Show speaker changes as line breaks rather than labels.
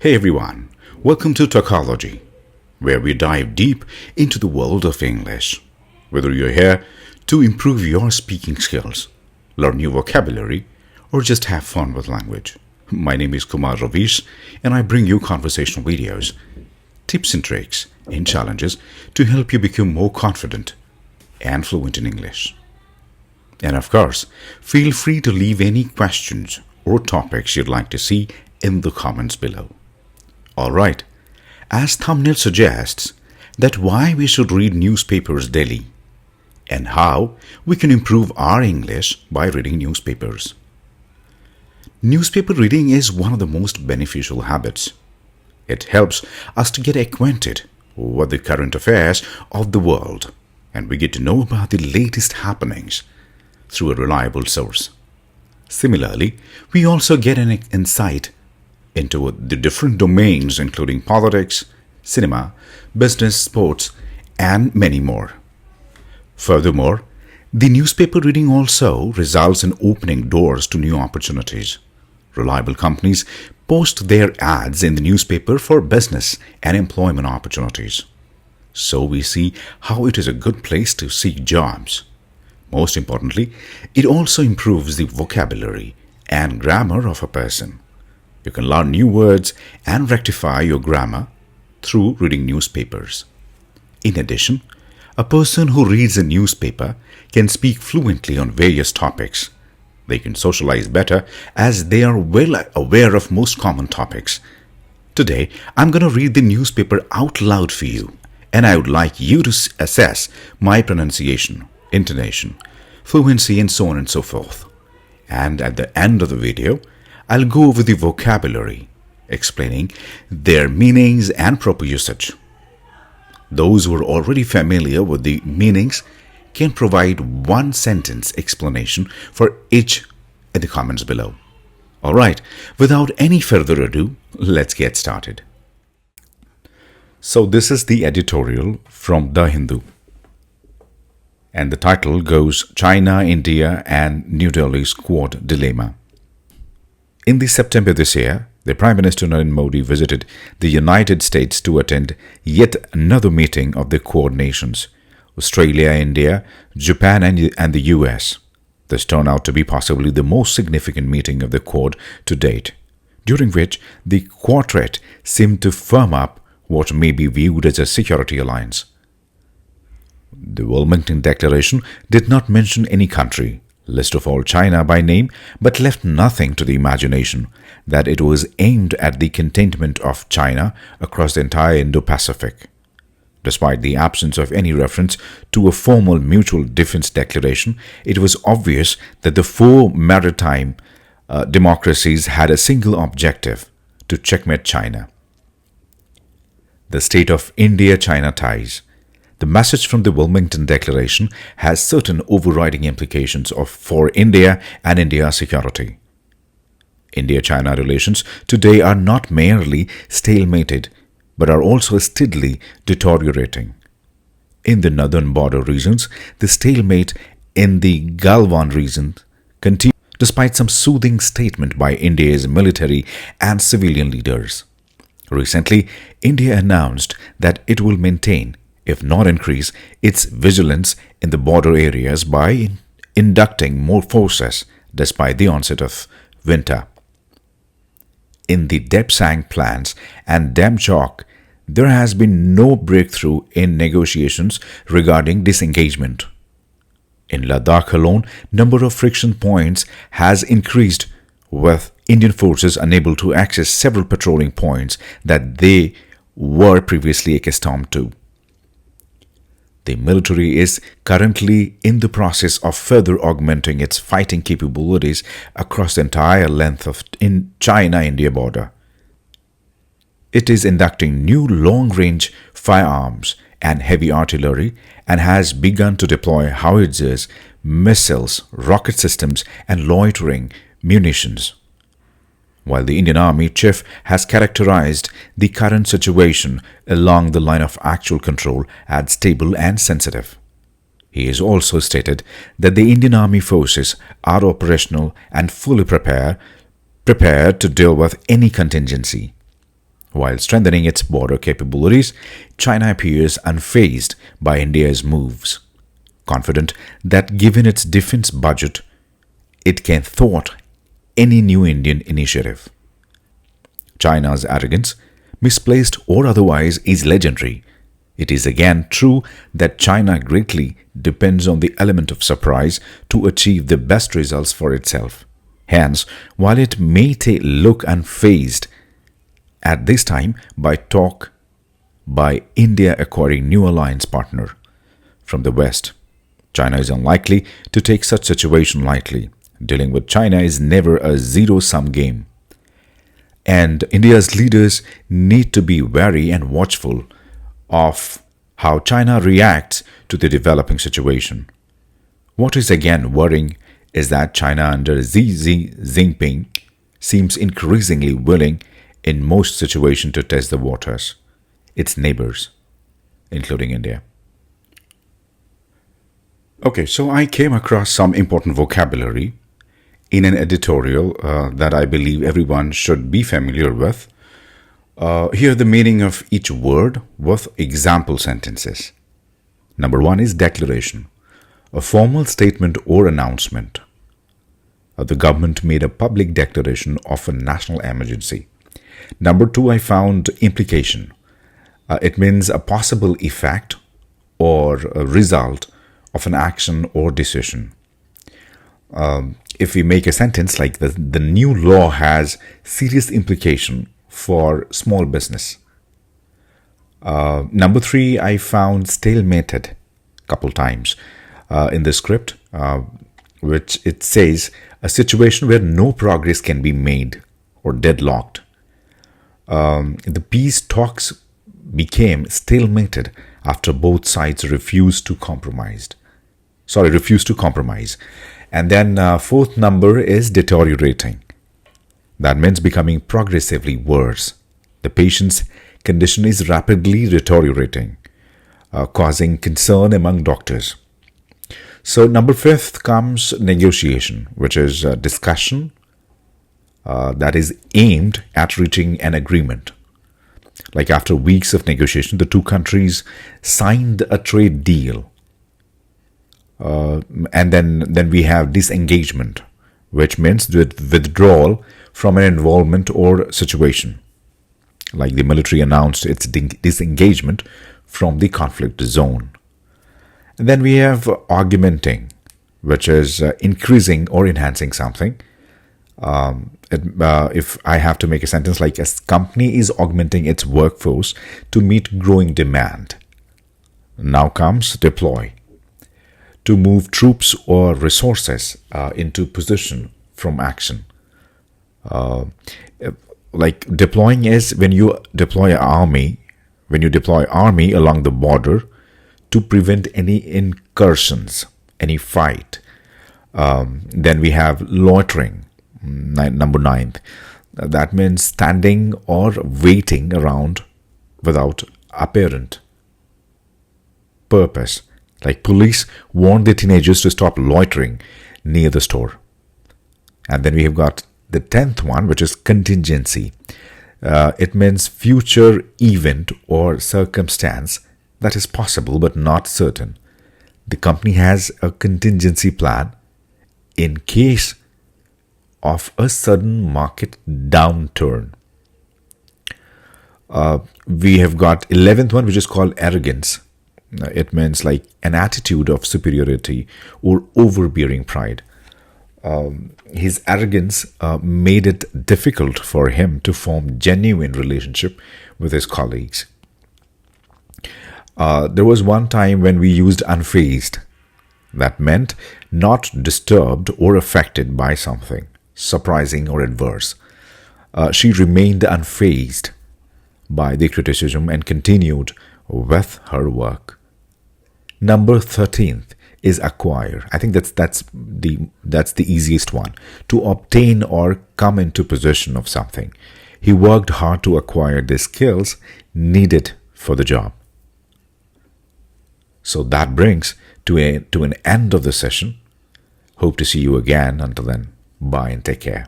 Hey everyone, welcome to Talkology, where we dive deep into the world of English. Whether you're here to improve your speaking skills, learn new vocabulary, or just have fun with language. My name is Kumar Ravish, and I bring you conversational videos, tips and tricks, and challenges to help you become more confident and fluent in English. And of course, feel free to leave any questions or topics you'd like to see in the comments below. Alright, as thumbnail suggests, that why we should read newspapers daily and how we can improve our English by reading newspapers. Newspaper reading is one of the most beneficial habits. It helps us to get acquainted with the current affairs of the world, and we get to know about the latest happenings through a reliable source. Similarly, we also get an insight into the different domains including politics, cinema, business, sports, and many more. Furthermore, the newspaper reading also results in opening doors to new opportunities. Reliable companies post their ads in the newspaper for business and employment opportunities. So we see how it is a good place to seek jobs. Most importantly, it also improves the vocabulary and grammar of a person. You can learn new words and rectify your grammar through reading newspapers. In addition, a person who reads a newspaper can speak fluently on various topics. They can socialize better as they are well aware of most common topics. Today, I'm going to read the newspaper out loud for you, and I would like you to assess my pronunciation, intonation, fluency, and so on and so forth. And at the end of the video, I'll go over the vocabulary, explaining their meanings and proper usage. Those who are already familiar with the meanings can provide one sentence explanation for each in the comments below. Alright, without any further ado, let's get started. So this is the editorial from The Hindu. And the title goes China, India and New Delhi's Quad Dilemma. In the September this year, the Prime Minister Narendra Modi visited the United States to attend yet another meeting of the Quad nations, Australia, India, Japan and the US. This turned out to be possibly the most significant meeting of the Quad to date, during which the quartet seemed to firm up what may be viewed as a security alliance. The Wilmington Declaration did not mention any country, least of all China by name, but left nothing to the imagination that it was aimed at the containment of China across the entire Indo-Pacific. Despite the absence of any reference to a formal mutual defense declaration, it was obvious that the four maritime democracies had a single objective: to checkmate China. The state of India-China ties. The message from the Wilmington Declaration has certain overriding implications for India and India's security. India-China relations today are not merely stalemated, but are also steadily deteriorating. In the northern border regions, the stalemate in the Galwan region continues despite some soothing statement by India's military and civilian leaders. Recently, India announced that it will maintain, if not increase, its vigilance in the border areas by inducting more forces despite the onset of winter. In the Depsang plans and Damchok, there has been no breakthrough in negotiations regarding disengagement. In Ladakh alone, number of friction points has increased, with Indian forces unable to access several patrolling points that they were previously accustomed to. The military is currently in the process of further augmenting its fighting capabilities across the entire length of China-India border. It is inducting new long-range firearms and heavy artillery and has begun to deploy howitzers, missiles, rocket systems and loitering munitions. While the Indian Army Chief has characterized the current situation along the line of actual control as stable and sensitive, he has also stated that the Indian Army forces are operational and fully prepared to deal with any contingency. While strengthening its border capabilities, China appears unfazed by India's moves, confident that given its defense budget, it can thwart any new Indian initiative. China's arrogance, misplaced or otherwise, is legendary. It is again true that China greatly depends on the element of surprise to achieve the best results for itself. Hence, while it may look unfazed at this time by India acquiring new alliance partner from the West, China is unlikely to take such situation lightly. Dealing with China is never a zero-sum game. And India's leaders need to be wary and watchful of how China reacts to the developing situation. What is again worrying is that China under Xi Jinping seems increasingly willing in most situations to test the waters, its neighbors, including India. Okay, so I came across some important vocabulary in an editorial that I believe everyone should be familiar with. Here the meaning of each word with example sentences. Number 1 is declaration, a formal statement or announcement. The government made a public declaration of a national emergency. Number 2, I found implication. It means a possible effect or a result of an action or decision. If we make a sentence like the new law has serious implication for small business. Number 3, I found stalemated a couple times in the script, which it says a situation where no progress can be made or deadlocked. The peace talks became stalemated after both sides refused to compromise. And then fourth number is deteriorating. That means becoming progressively worse. The patient's condition is rapidly deteriorating, causing concern among doctors. So number 5 comes negotiation, which is a discussion that is aimed at reaching an agreement. Like after weeks of negotiation, the two countries signed a trade deal. And then we have disengagement, which means withdrawal from an involvement or situation. Like the military announced its disengagement from the conflict zone. And then we have augmenting, which is increasing or enhancing something. If I have to make a sentence like a company is augmenting its workforce to meet growing demand. Now comes deploy. To move troops or resources into position from action. Like deploying is when you deploy army along the border to prevent any incursions, any fight. Then we have loitering, number 9. That means standing or waiting around without apparent purpose. Like police warned the teenagers to stop loitering near the store. And then we have got the 10th one, which is contingency. It means future event or circumstance that is possible but not certain. The company has a contingency plan in case of a sudden market downturn. We have got 11th one, which is called arrogance. It means like an attitude of superiority or overbearing pride. His arrogance made it difficult for him to form genuine relationship with his colleagues. There was one time when we used unfazed. That meant not disturbed or affected by something surprising or adverse. She remained unfazed by the criticism and continued with her work. Number 13th is acquire. I think that's the easiest one. To obtain or come into possession of something. He worked hard to acquire the skills needed for the job. So that brings to an end of the session. Hope to see you again. Until then, bye and take care.